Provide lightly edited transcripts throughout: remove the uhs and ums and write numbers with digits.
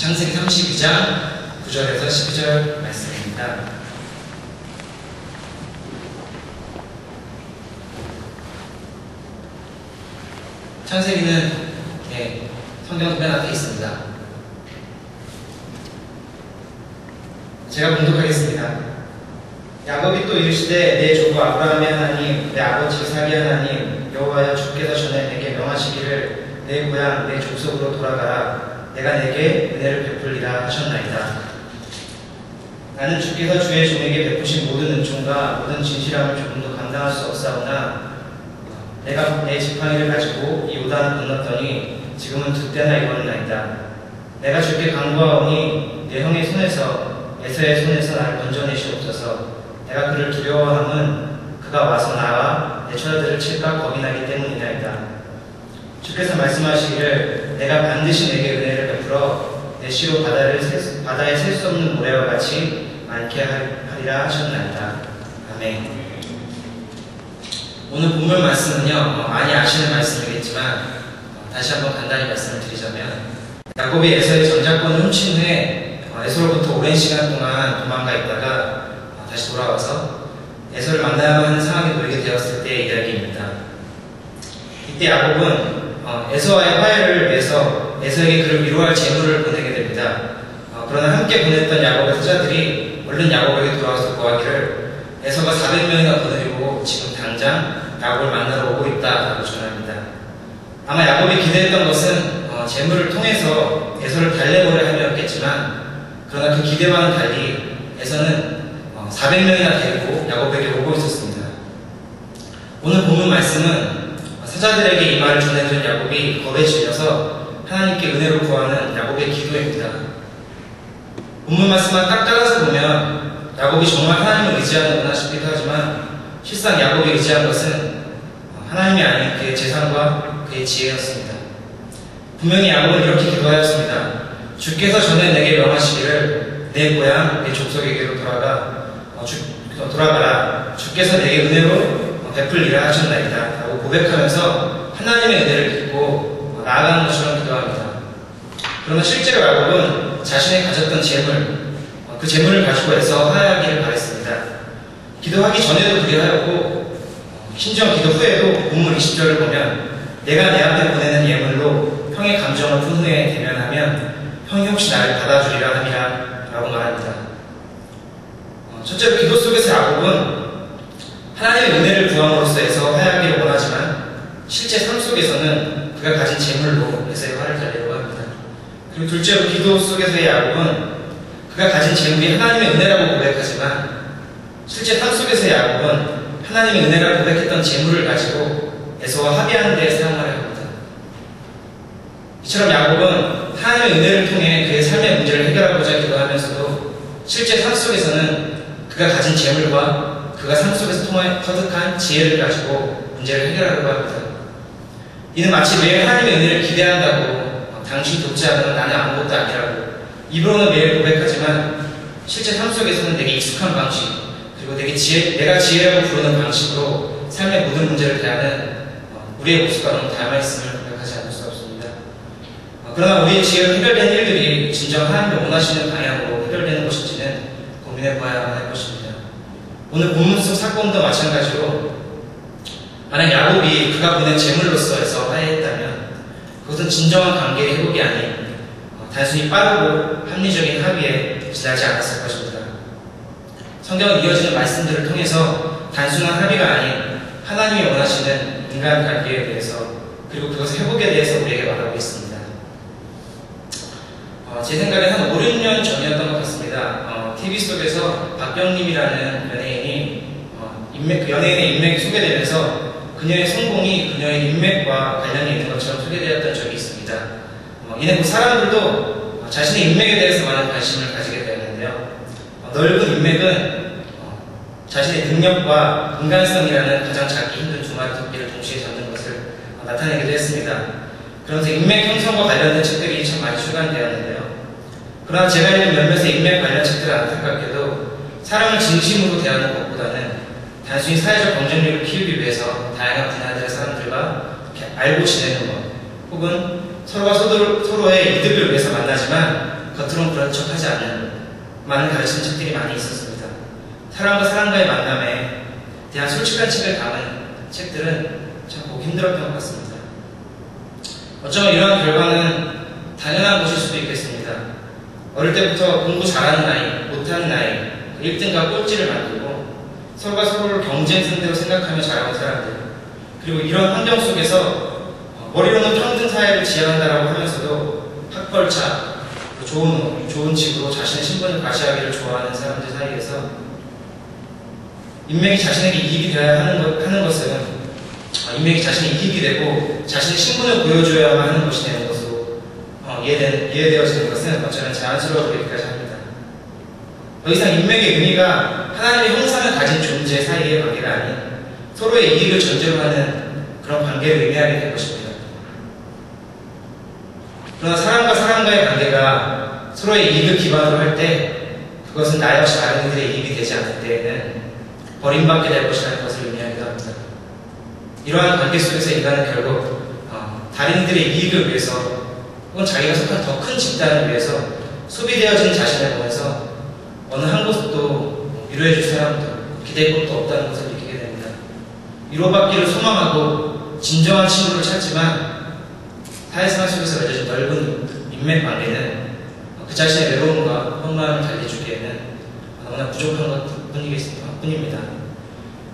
창세기 32장 9절에서 12절 말씀입니다. 창세기는 성경 맨 앞에 있습니다. 제가 봉독하겠습니다. 야곱이 또 이르시되 내 조부 아브라함의 하나님, 내 아버지 이삭의 하나님 여호와여, 주께서 전에 내게 명하시기를 내 고향 내 족속으로 돌아가라. 내가 내게 은혜를 베풀리라 하셨나이다. 나는 주께서 주의 종에게 베푸신 모든 은총과 모든 진실함을 조금도 감당할 수 없사오나 내가 내 지팡이를 가지고 이 요단을 건넜더니 지금은 두 때나 이르렀나이다. 내가 주께 간구하오니 내 형의 손에서 에서의 손에서 나를 건져내시옵소서. 내가 그를 두려워함은 그가 와서 나와 내 처자들을 칠까 겁이 나기 때문이나이다. 주께서 말씀하시기를 내가 반드시 내게 은혜를 베풀어 내 씨로 바다에 셀 수 없는 모래와 같이 많게 하리라 하셨나이다. 아멘. 오늘 본문 말씀은요, 많이 아시는 말씀이겠지만 다시 한번 간단히 말씀을 드리자면, 야곱이 에서의 전작권을 훔친 후에 에서로부터 오랜 시간 동안 도망가 있다가 다시 돌아와서 에서를 만나야만 하는 상황에 놓이게 되었을 때의 이야기입니다. 이때 야곱은 에서와의 화해를 위해서 에서에게 그를 위로할 제물을 보내게 됩니다. 그러나 함께 보냈던 야곱의 사자들이 얼른 야곱에게 돌아와서 고하기를 에서가 400명이나 보내려고 지금 당장 야곱을 만나러 오고 있다라고 전합니다. 아마 야곱이 기대했던 것은 제물을 통해서 에서를 달래보려 함이었겠지만, 그러나 그 기대와는 달리 에서는 400명이나 데리고 야곱에게 오고 있었습니다. 오늘 본문 말씀은 사자들에게 이 말을 전해준 야곱이 겁에 질려서 하나님께 은혜를 구하는 야곱의 기도입니다. 본문 말씀만 딱 잘라서 보면 야곱이 정말 하나님을 의지하는구나 싶기도 하지만, 실상 야곱이 의지한 것은 하나님이 아닌 그의 재산과 그의 지혜였습니다. 분명히 야곱은 이렇게 기도하였습니다. 주께서 전에 내게 명하시기를 내 고향 내 족속에게로 돌아가라. 주께서 내게 은혜로 베풀리라 하셨나이다 라고 고백하면서 하나님의 은혜를 믿고 나아가는 것처럼 기도합니다. 그러나 실제로 야곱은 자신이 가졌던 재물, 그 재물을 가지고 해서 화해하기를 바랬습니다. 기도하기 전에도 그리하였고 심지어 기도 후에도 본문 20절을 보면 내가 내 앞에 보내는 예물로 형의 감정을 푼 후에 대면하면 형이 혹시 나를 받아주리라 함이라 라고 말합니다. 첫째로 기도 속에서 야곱은 하나님의 은혜를 구함으로써 해서 화해하기를 원하지만 실제 삶 속에서는 그가 가진 재물로 에서의 화를 달래려고 합니다. 그리고 둘째로 기도 속에서의 야곱은 그가 가진 재물이 하나님의 은혜라고 고백하지만 실제 삶 속에서의 야곱은 하나님의 은혜라고 고백했던 재물을 가지고 에서와 합의하는 데 사용하려 합니다. 이처럼 야곱은 하나님의 은혜를 통해 그의 삶의 문제를 해결하고자 기도하면서도 실제 삶 속에서는 그가 가진 재물과 그가 삶 속에서 터득한 지혜를 가지고 문제를 해결하려고 합니다. 이는 마치 매일 하나님의 은혜를 기대한다고 당신 돕지 않으면 나는 아무것도 아니라고 입으로는 매일 고백하지만 실제 삶 속에서는 되게 익숙한 방식, 그리고 내가 지혜라고 부르는 방식으로 삶의 모든 문제를 대하는 우리의 모습과 너무 닮아있음을 고백하지 않을 수 없습니다. 그러나 우리의 지혜로 해결된 일들이 진정 하나님이 원하시는 방향으로 해결되는 것인지는 고민해봐야만 할 것입니다. 오늘 본문 속 사건도 마찬가지로 만약 야곱이 그가 보낸 재물로서 해서 화해했다면 그것은 진정한 관계의 회복이 아닌 단순히 빠르고 합리적인 합의에 지나지 않았을 것입니다. 성경은 이어지는 말씀들을 통해서 단순한 합의가 아닌 하나님이 원하시는 인간관계에 대해서, 그리고 그것의 회복에 대해서 우리에게 말하고 있습니다. 제 생각엔 한 5, 6년 전이었던 것 같습니다. TV 속에서 박경림이라는 연예인이 연예인의 인맥이 소개되면서 그녀의 성공이 그녀의 인맥과 관련이 있는 것처럼 소개되었던 적이 있습니다. 이내 그 사람들도 자신의 인맥에 대해서 많은 관심을 가지게 되었는데요. 넓은 인맥은 자신의 능력과 인간성이라는 가장 잡기 힘든 두 마리 토끼를 동시에 잡는 것을 나타내기도 했습니다. 그러면서 인맥 형성과 관련된 책들이 참 많이 출간되었는데요. 그러나 제가 읽은 몇몇의 인맥 관련 책들은 안타깝게도 사람을 진심으로 대하는 것보다는 단순히 사회적 경쟁력을 키우기 위해서 다양한 분야들의 사람들과 알고 지내는 것, 혹은 서로가 서로의 이득을 위해서 만나지만 겉으로는 그런 척하지 않는 많은 가르치는 책들이 많이 있었습니다. 사람과 사람과의 만남에 대한 솔직한 책을 담은 책들은 참 보기 힘들었던 것 같습니다. 어쩌면 이러한 결과는 당연한 것일 수도 있겠습니다. 어릴 때부터 공부 잘하는 나이, 못하는 나이, 1등과 꼴찌를 만들고 서로가 서로를 경쟁 상대로 생각하며 자라는 사람들, 그리고 이런 환경 속에서 머리로는 평등 사회를 지향한다라고 하면서도 학벌차, 좋은 직으로 자신의 신분을 과시하기를 좋아하는 사람들 사이에서 인맥이 자신에게 이익이 되어야 하는 것은 인맥이 자신의 이익이 되고 자신의 신분을 보여줘야만 하는 것이 되는 것으로 이해되어지는 것은 어쩌면 자연스러워 보이기까지 합니다. 더 이상 인맥의 의미가 하나님의 형상을 가진 존재 사이의 관계가 아닌 서로의 이익을 전제로 하는 그런 관계를 의미하게 될 것입니다. 그러나 사람과 사람과의 관계가 서로의 이익을 기반으로 할 때 그것은 나 역시 다른 이들의 이익이 되지 않을 때에는 버림받게 될 것이라는 것을 의미하기도 합니다. 이러한 관계 속에서 인간은 결국 다른 이들의 이익을 위해서 혹은 자기가 속한 더 큰 집단을 위해서 소비되어지는 자신을 보면서 어느 한 곳도 위로해줄 사람도 기댈 곳도 없다는 것을 느끼게 됩니다. 위로받기를 소망하고 진정한 친구를 찾지만 사회생활 속에서 맺어진 넓은 인맥 관계는 그 자신의 외로움과 헛마음을 달래주기에는 너무나 부족한 것뿐입니다.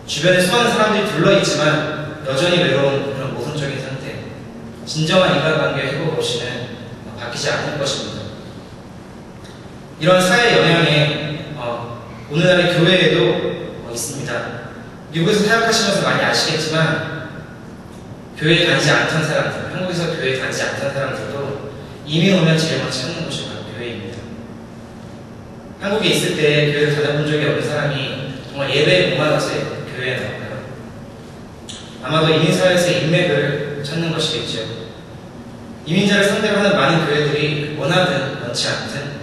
주변에 수많은 사람들이 둘러있지만 여전히 외로운 그런 모순적인 상태, 진정한 인간관계 회복 없이는 바뀌지 않을 것입니다. 이런 사회 영향이 오늘날의 교회에도 있습니다. 미국에서 사역하시면서 많이 아시겠지만 교회에 다니지 않던 사람들, 한국에서 교회에 다니지 않던 사람들도 이민 오면 제일 먼저 찾는 곳이 바로 교회입니다. 한국에 있을 때 교회를 다녀본 적이 없는 사람이 정말 예배에 목말라서 교회에 나올까요? 아마도 이민사회에서의 인맥을 찾는 것이겠죠. 이민자를 상대로 하는 많은 교회들이 원하든 원치 않든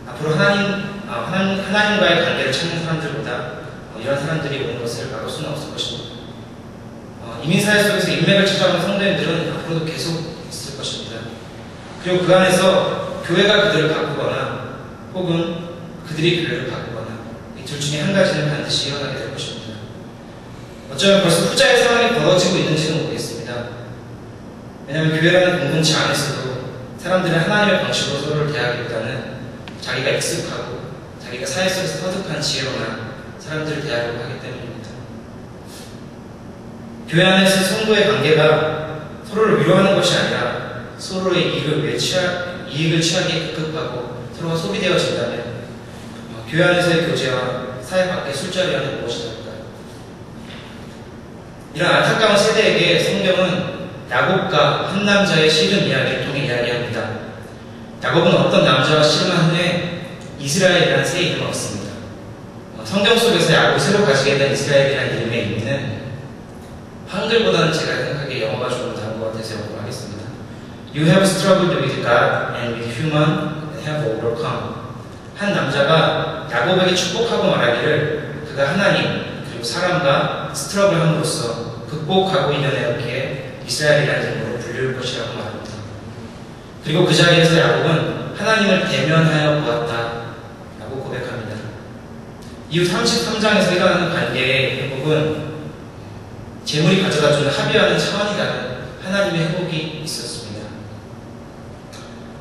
앞으로 하나님과의 관계를 찾는 사람들보다 이런 사람들이 오는 것을 막을 수는 없을 것입니다. 이민사회 속에서 인맥을 찾아오는 성도님들은 앞으로도 계속 있을 것입니다. 그리고 그 안에서 교회가 그들을 바꾸거나 혹은 그들이 교회를 바꾸거나 이 둘 중에 한 가지는 반드시 일어나게 될 것입니다. 어쩌면 벌써 후자의 상황이 벌어지고 있는지는 모르겠습니다. 왜냐하면 교회라는 공동체 안에서도 사람들은 하나님의 방식으로 서로를 대하기보다는 자기가 익숙하고 자기가 사회 속에서 터득한 지혜로만 사람들을 대하려고 하기 때문입니다. 교회 안에서 성도의 관계가 서로를 위로하는 것이 아니라 서로의 이익을 취하기에 급급하고 서로가 소비되어진다면 교회 안에서의 교제와 사회 밖의 술자리와는 무엇이 다를까요? 이런 안타까운 세대에게 성경은 야곱과 한 남자의 씨름 이야기를 통해 이야기합니다. 야곱은 어떤 남자와 씨름한 후에 이스라엘이라는 새 이름을 얻습니다. 성경 속에서 야곱이 새로 가지게 된 이스라엘이라는 이름의 의미는 한글보다는 제가 생각하기에 영어가 좀 나은 것 같아서 영어로 하겠습니다. You have struggled with God and with human and have overcome. 한 남자가 야곱에게 축복하고 말하기를 그가 하나님 그리고 사람과 스트러글 함으로써 극복하고 이겨내었기에 이스라엘이라는 이름으로 불릴 것이라고 말합니다. 그리고 그 자리에서 야곱은 하나님을 대면하여 보았다 라고 고백합니다. 이후 33장에서 일어나는 관계의 회복은 재물이 가져다주는 합의와는 차원이 다른 하나님의 회복이 있었습니다.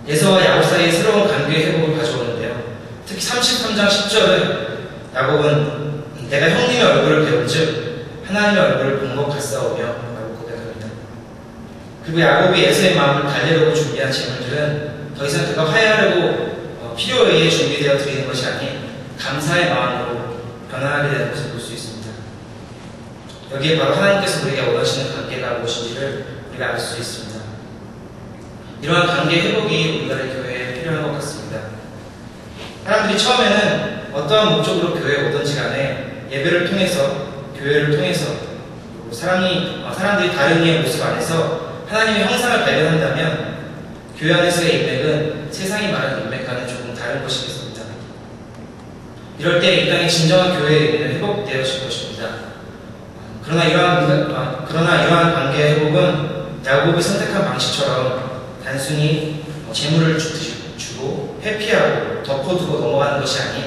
에서와 야곱 사이의 새로운 관계의 회복을 가져오는데요. 특히 33장 10절은 야곱은 내가 형님의 얼굴을 배운 즉 하나님의 얼굴을 본 것 같사오며 라고 고백합니다. 그리고 야곱이 에서의 마음을 달래려고 준비한 재물들은 더 이상 그가 화해하려고 필요에 의해 준비되어 드리는 것이 아닌 감사의 마음으로 변화하게 되는 것을 볼 수 있습니다. 여기에 바로 하나님께서 우리에게 원하시는 관계가 무엇인지를 우리가 알 수 있습니다. 이러한 관계 회복이 우리나라의 교회에 필요한 것 같습니다. 사람들이 처음에는 어떠한 목적으로 교회에 오든지 간에 예배를 통해서, 교회를 통해서 사람들이 다른 이의 모습 안에서 하나님의 형상을 발견한다면 교회 안에서의 인맥은 세상이 말하는 인맥과는 조금 다른 것이겠습니다. 이럴 때 이 땅의 진정한 교회의 의미는 회복되어질 것입니다. 그러나 이러한 관계의 회복은 야곱이 선택한 방식처럼 단순히 재물을 주고 주고 회피하고 덮어두고 넘어가는 것이 아닌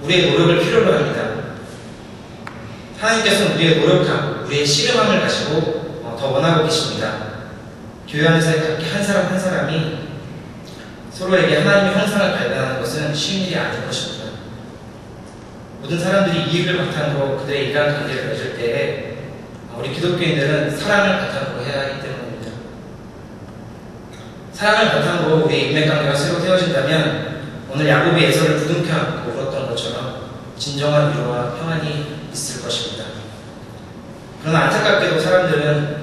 우리의 노력을 필요로 합니다. 하나님께서는 우리의 노력하고 우리의 씨름함을 가지고 더 원하고 계십니다. 교회 안에서 한 사람 한 사람이 서로에게 하나님의 형상을 발견하는 것은 쉬운 일이 아닐 것입니다. 모든 사람들이 이익을 바탕으로 그들의 인간관계를 맺을 때에 우리 기독교인들은 사랑을 바탕으로 해야 하기 때문입니다. 사랑을 바탕으로 우리의 인맥관계가 새로 세워진다면 오늘 야곱이 에서를 부둥켜 안고 울었던 것처럼 진정한 위로와 평안이 있을 것입니다. 그러나 안타깝게도 사람들은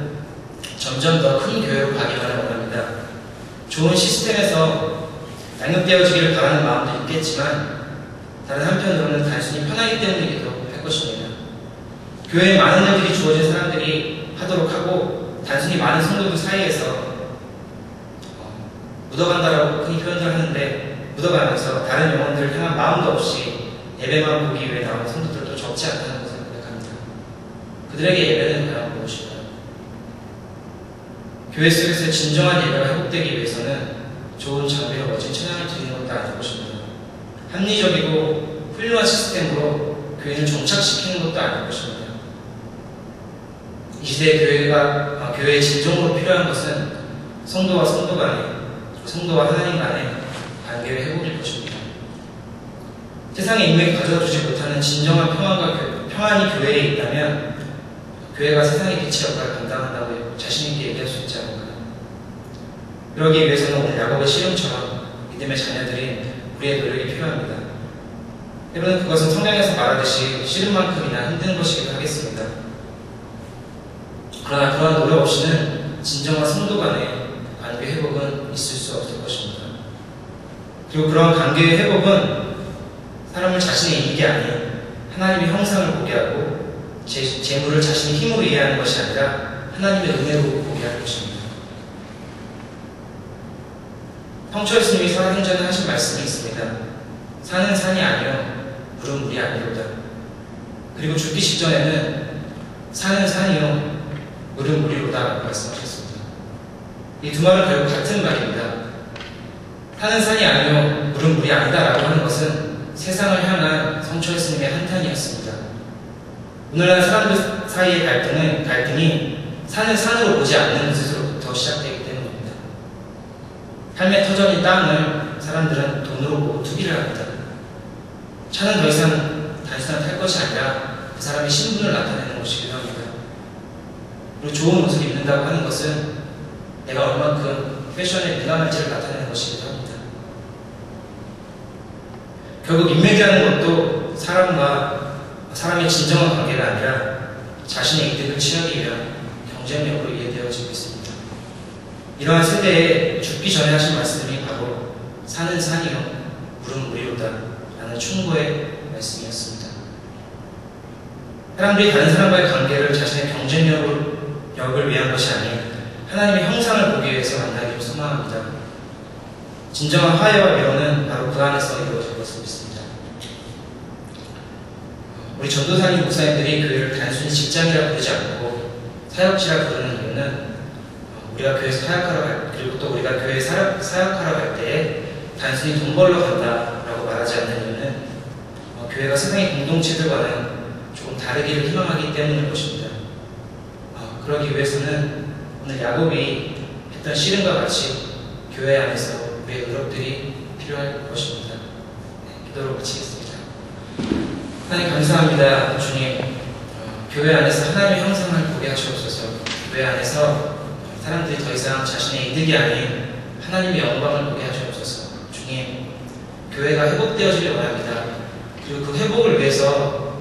점점 더 큰 교회로 가기만을 원합니다. 좋은 시스템에서 양육되어지기를 바라는 마음도 있겠지만 다른 한편으로는 단순히 편하기 때문이기도 할 것입니다. 교회에 많은 일들이 주어진 사람들이 하도록 하고 단순히 많은 성도들 사이에서 묻어간다라고 흔히 표현을 하는데 묻어가면서 다른 영혼들을 향한 마음도 없이 예배만 보기 위해 나오는 성도들도 적지 않다는 것을 생각합니다. 그들에게 예배는 과연 무엇일까요? 교회 속에서 진정한 예배가 회복되기 위해서는 좋은 장비와 멋진 찬양을 드리는 것도 아닐 것입니다. 합리적이고 훌륭한 시스템으로 교회를 정착시키는 것도 아닐 것입니다. 이 시대의 교회의 진정으로 필요한 것은 성도와 성도 간의, 성도와 하나님 간의 관계의 회복일 것입니다. 세상의 인맥이 가져주지 못하는 진정한 평안이 교회에 있다면 교회가 세상의 빛의 역할을 감당한다고 자신있게 얘기할 수 있지 않을까요? 그러기 위해서는 오늘 야곱의 시름처럼 믿음의 자녀들인 우리의 노력이 필요합니다. 때로는 그것은 성경에서 말하듯이 시름만큼이나 힘든 것이기도 하겠습니다. 그러나 그러한 노력 없이는 진정한 성도 간의 관계 회복은 있을 수 없을 것입니다. 그리고 그러한 관계의 회복은 사람을 자신의 이익이 아닌 하나님의 형상을 보게 하고 재물을 자신의 힘으로 이해하는 것이 아니라 하나님의 은혜로 보게 할 것입니다. 성철 스님이 살아생전에 하신 말씀이 있습니다. 산은 산이 아니요 물은 물이 아니로다. 그리고 죽기 직전에는 산은 산이요 물은 물이로다 라고 말씀하셨습니다. 이 두 말은 결국 같은 말입니다. 산은 산이 아니요 물은 물이 아니다 라고 하는 것은 세상을 향한 성철 스님의 한탄이었습니다. 오늘날 사람들 사이의 갈등이 산을 산으로 보지 않는 것으로부터 시작되기 때문입니다. 삶의 터전인 땅을 사람들은 돈으로 보고 투기를 합니다. 차는 더 이상 단순한 탈 것이 아니라 그 사람의 신분을 나타내는 것이기도 합니다. 그리고 좋은 옷을 입는다고 하는 것은 내가 얼만큼 패션에 민감한지를 나타내는 것이기도 합니다. 결국 인맥이라는 것도 사람의 진정한 관계가 아니라 자신의 이득을 취하기 위한 경쟁력으로 이해되어지고 있습니다. 이러한 세대에 죽기 전에 하신 말씀이 바로 산은 산이요 물은 물이로다 라는 충고의 말씀이었습니다. 사람들이 다른 사람과의 관계를 자신의 경쟁력을 위한 것이 아닌 하나님의 형상을 보기 위해서 만나기를 소망합니다. 진정한 화해와 위로는 바로 그 안에서 이루어질 것을 믿습니다. 우리 전도사님 목사님들이 교회를 단순히 직장이라 부르지 않고 사역지라 부르는 이유는 우리가 교회에서 그리고 또 우리가 교회에 사역하러 갈 때에 단순히 돈 벌러 간다라고 말하지 않는 이유는 교회가 세상의 공동체들과는 조금 다르기를 희망하기 때문일 것입니다. 그러기 위해서는 오늘 야곱이 했던 씨름과 같이 교회 안에서 우리의 노력들이 필요할 것입니다. 기도로 마치겠습니다. 하나님 감사합니다. 주님, 교회 안에서 하나님의 형상을 보게 하시옵소서. 교회 안에서 사람들이 더 이상 자신의 이득이 아닌 하나님의 영광을 보게 하시옵소서. 주님, 교회가 회복되어지길 원합니다. 그리고 그 회복을 위해서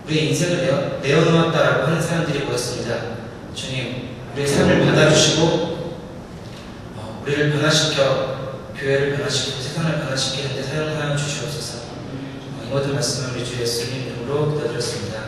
우리의 인생을 내어놓았다라고 하는 사람들이 모였습니다. 주님, 우리의 삶을 받아주시고 우리를 변화시켜 교회를 변화시키고 세상을 변화시키는 데 사용하여 주시옵소서. 이 모든 말씀을 우리 주 예수님 이름으로 기도드렸습니다.